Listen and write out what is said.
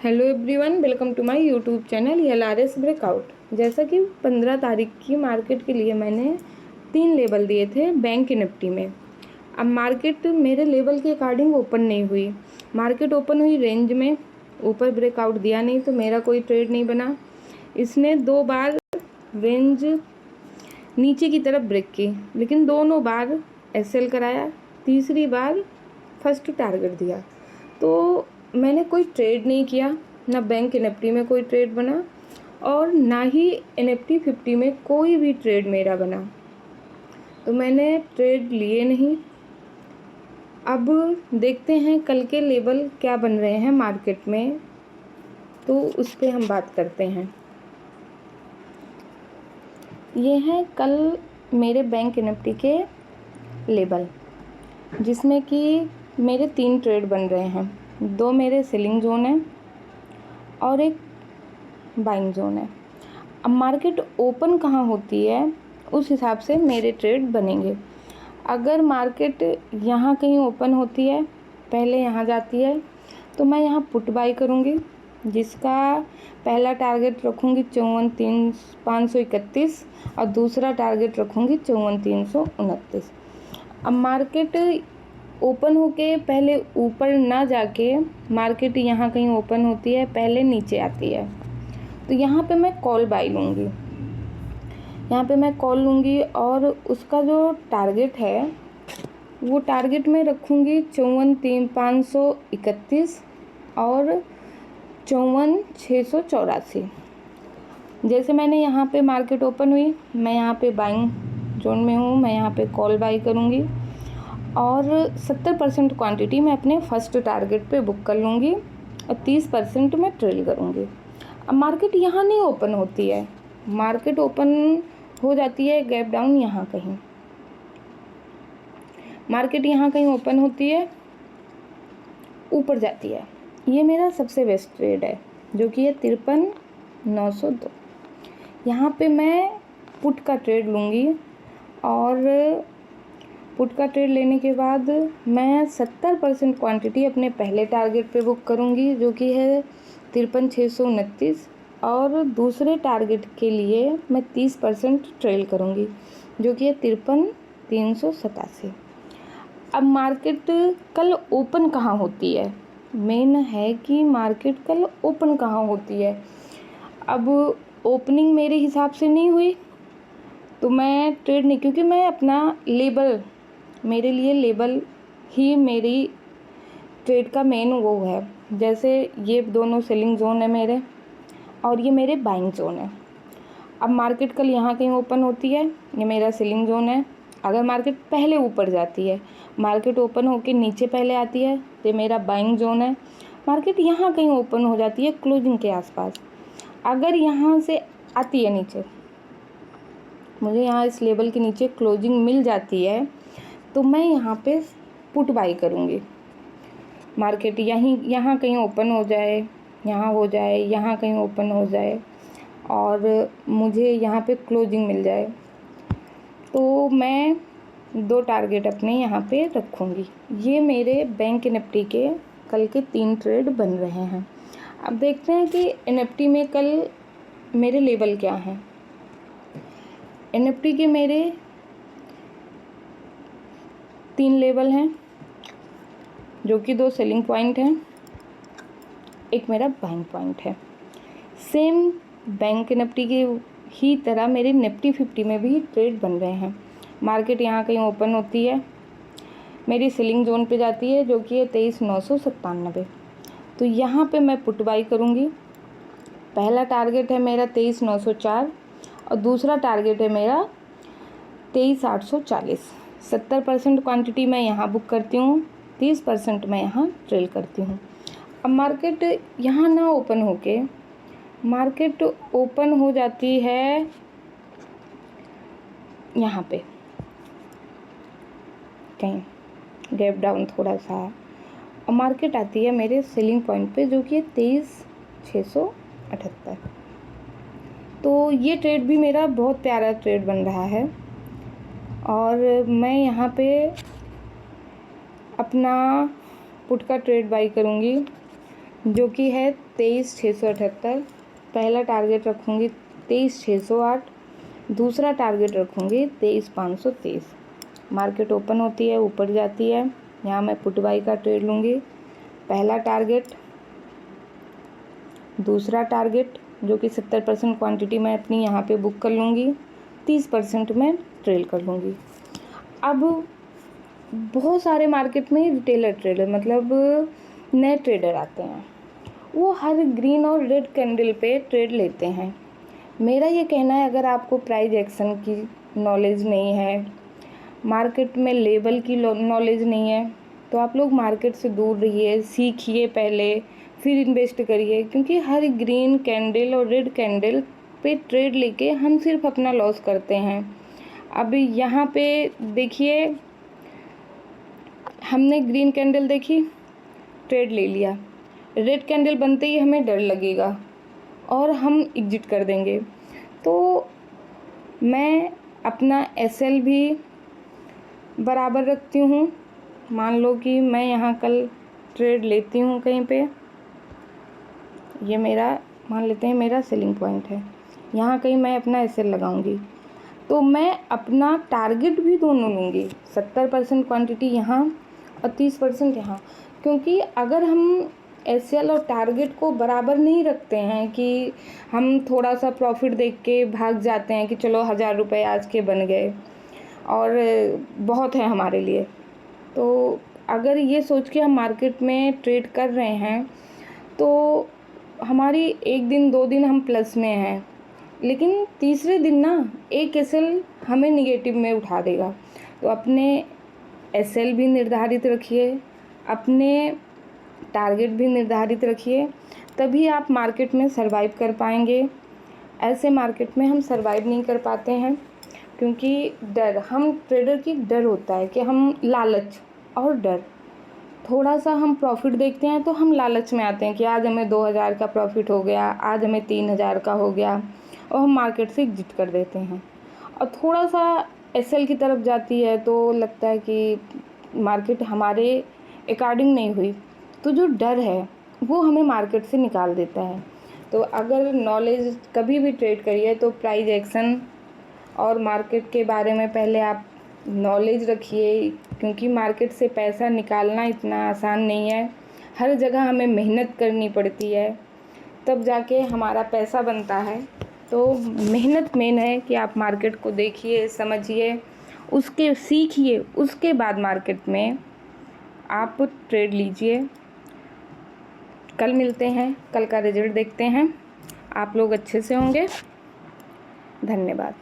Hello everyone, welcome to my YouTube channel LRS breakout. जैसा कि 15 तारीख की मार्केट के लिए मैंने 3 लेवल दिए थे बैंक निफ्टी में। अब मार्केट मेरे लेवल के अकॉर्डिंग ओपन नहीं हुई। मार्केट ओपन हुई रेंज में, ऊपर ब्रेकआउट दिया नहीं तो मेरा कोई ट्रेड नहीं बना। इसने 2 बार रेंज नीचे की तरफ ब्रेक की, लेकिन दोनों बार एसएल कराया, तीसरी बार फर्स्ट टारगेट दिया। तो मैंने कोई ट्रेड नहीं किया, ना बैंक निफ्टी में कोई ट्रेड बना और ना ही निफ्टी 50 में कोई भी ट्रेड मेरा बना। तो मैंने ट्रेड लिए नहीं। अब देखते हैं कल के लेवल क्या बन रहे हैं मार्केट में, तो उस पर हम बात करते हैं। ये हैं कल मेरे बैंक निफ्टी के लेवल, जिसमें कि मेरे 3 ट्रेड बन रहे हैं। 2 मेरे सेलिंग जोन है और एक बाइंग जोन है। अब मार्केट ओपन कहाँ होती है उस हिसाब से मेरे ट्रेड बनेंगे। अगर मार्केट यहाँ कहीं ओपन होती है, पहले यहाँ जाती है, तो मैं यहाँ पुट बाई करूँगी, जिसका पहला टारगेट रखूँगी 54,531 और दूसरा टारगेट रखूँगी 54,329। अब मार्केट ओपन होके पहले ऊपर ना जाके मार्केट यहाँ कहीं ओपन होती है, पहले नीचे आती है, तो यहाँ पे मैं कॉल बाई लूँगी। यहाँ पे मैं कॉल लूँगी और उसका जो टारगेट है वो टारगेट में रखूँगी 54,531 और 54,684। जैसे मैंने यहाँ पे मार्केट ओपन हुई, मैं यहाँ पे बाइंग जोन में हूँ, मैं यहाँ पे कॉल बाई करूँगी और 70% क्वांटिटी मैं अपने फर्स्ट टारगेट पे बुक कर लूँगी और 30% मैं ट्रेल करूँगी। अब मार्केट यहाँ नहीं ओपन होती है, मार्केट ओपन हो जाती है गैप डाउन यहाँ कहीं। मार्केट यहाँ कहीं ओपन होती है, ऊपर जाती है। ये मेरा सबसे बेस्ट ट्रेड है, जो कि है 53,902। यहाँ पे मैं पुट का ट्रेड लूँगी और पुट का ट्रेड लेने के बाद मैं 70% क्वांटिटी अपने पहले टारगेट पे बुक करूँगी, जो कि है 53,629 और दूसरे टारगेट के लिए मैं 30% ट्रेल करूँगी, जो कि है 53,387। अब मार्केट कल ओपन कहाँ होती है, मेन है कि मार्केट कल ओपन कहाँ होती है। अब ओपनिंग मेरे हिसाब से नहीं हुई तो मैं ट्रेड नहीं, क्योंकि मैं अपना लेबल, मेरे लिए लेबल ही मेरी ट्रेड का मेन वो है। जैसे ये दोनों सेलिंग जोन है मेरे और ये मेरे बाइंग जोन है। अब मार्केट कल यहाँ कहीं ओपन होती है, ये मेरा सेलिंग जोन है। अगर मार्केट पहले ऊपर जाती है, मार्केट ओपन होके नीचे पहले आती है, तो मेरा बाइंग जोन है। मार्केट यहाँ कहीं ओपन हो जाती है क्लोजिंग के आसपास, अगर यहाँ से आती है नीचे, मुझे यहाँ इस लेवल के नीचे क्लोजिंग मिल जाती है, तो मैं यहाँ पे पुट बाई करूँगी। मार्केट यहाँ कहीं ओपन हो जाए, यहाँ हो जाए, यहाँ कहीं ओपन हो जाए और मुझे यहाँ पे क्लोजिंग मिल जाए, तो मैं 2 टारगेट अपने यहाँ पे रखूँगी। ये मेरे बैंक निफ्टी के कल के 3 ट्रेड बन रहे हैं। अब देखते हैं कि निफ्टी में कल मेरे लेवल क्या हैं। निफ्टी के मेरे 3 लेवल हैं, जो कि 2 सेलिंग पॉइंट हैं, एक मेरा बाइंग पॉइंट है। सेम बैंक निफ्टी के ही तरह मेरे निफ्टी 50 में भी ट्रेड बन रहे हैं। मार्केट यहाँ कहीं ओपन होती है, मेरी सेलिंग जोन पे जाती है, जो कि है 23,997। तो यहाँ पे मैं पुट बाई करूँगी। पहला टारगेट है मेरा 23,904 और दूसरा टारगेट है मेरा 23,840। 70% क्वांटिटी मैं यहाँ बुक करती हूँ, 30% मैं यहाँ ट्रेल करती हूँ। अब मार्केट यहाँ ना ओपन होके मार्केट ओपन हो जाती है यहाँ पे कहीं गैप डाउन थोड़ा सा, और मार्केट आती है मेरे सेलिंग पॉइंट पे, जो कि 23,678। तो ये ट्रेड भी मेरा बहुत प्यारा ट्रेड बन रहा है और मैं यहाँ पे अपना पुट का ट्रेड बाई करूँगी जो कि है 23,678। पहला टारगेट रखूँगी 23,608, दूसरा टारगेट रखूँगी 23,523। मार्केट ओपन होती है, ऊपर जाती है, यहाँ मैं पुट बाई का ट्रेड लूँगी। पहला टारगेट, दूसरा टारगेट जो कि 70% क्वांटिटी मैं अपनी यहाँ पे बुक कर लूँगी, 30% मैं ट्रेल कर लूँगी। अब बहुत सारे मार्केट में रिटेलर ट्रेडर मतलब नए ट्रेडर आते हैं, वो हर ग्रीन और रेड कैंडल पे ट्रेड लेते हैं। मेरा ये कहना है, अगर आपको प्राइस एक्शन की नॉलेज नहीं है, मार्केट में लेवल की नॉलेज नहीं है, तो आप लोग मार्केट से दूर रहिए, सीखिए पहले, फिर इन्वेस्ट करिए। क्योंकि हर ग्रीन कैंडल और रेड कैंडल पे ट्रेड लेके हम सिर्फ अपना लॉस करते हैं। अब यहाँ पे देखिए, हमने ग्रीन कैंडल देखी, ट्रेड ले लिया, रेड कैंडल बनते ही हमें डर लगेगा और हम एग्जिट कर देंगे। तो मैं अपना एसएल भी बराबर रखती हूँ। मान लो कि मैं यहाँ कल ट्रेड लेती हूँ कहीं पे, ये मेरा मान लेते हैं मेरा सेलिंग पॉइंट है, यहाँ कहीं मैं अपना एसएल लगाऊंगी, तो मैं अपना टारगेट भी दोनों लूँगी, 70% क्वांटिटी यहाँ और 30% यहाँ। क्योंकि अगर हम एसएल और टारगेट को बराबर नहीं रखते हैं कि हम थोड़ा सा प्रॉफिट देख के भाग जाते हैं कि चलो 1,000 रुपये आज के बन गए और बहुत है हमारे लिए, तो अगर ये सोच के हम मार्केट में ट्रेड कर रहे हैं तो हमारी 1 दिन 2 दिन हम प्लस में हैं, लेकिन तीसरे दिन ना एक एसएल हमें निगेटिव में उठा देगा। तो अपने एसएल भी निर्धारित रखिए, अपने टारगेट भी निर्धारित रखिए, तभी आप मार्केट में सरवाइव कर पाएंगे। ऐसे मार्केट में हम सरवाइव नहीं कर पाते हैं, क्योंकि डर, हम ट्रेडर की डर होता है कि हम लालच और डर, थोड़ा सा हम प्रॉफिट देखते हैं तो हम लालच में आते हैं कि आज हमें 2,000 का प्रॉफिट हो गया, आज हमें 3,000 का हो गया, और हम मार्केट से एग्जिट कर देते हैं। और थोड़ा सा एसएल की तरफ जाती है तो लगता है कि मार्केट हमारे अकॉर्डिंग नहीं हुई, तो जो डर है वो हमें मार्केट से निकाल देता है। तो अगर नॉलेज कभी भी ट्रेड करिए तो प्राइस एक्शन और मार्केट के बारे में पहले आप नॉलेज रखिए, क्योंकि मार्केट से पैसा निकालना इतना आसान नहीं है। हर जगह हमें मेहनत करनी पड़ती है, तब जाके हमारा पैसा बनता है। तो मेहनत मेन है कि आप मार्केट को देखिए, समझिए, उसके सीखिए, उसके बाद मार्केट में आप ट्रेड लीजिए। कल मिलते हैं, कल का रिजल्ट देखते हैं। आप लोग अच्छे से होंगे। धन्यवाद।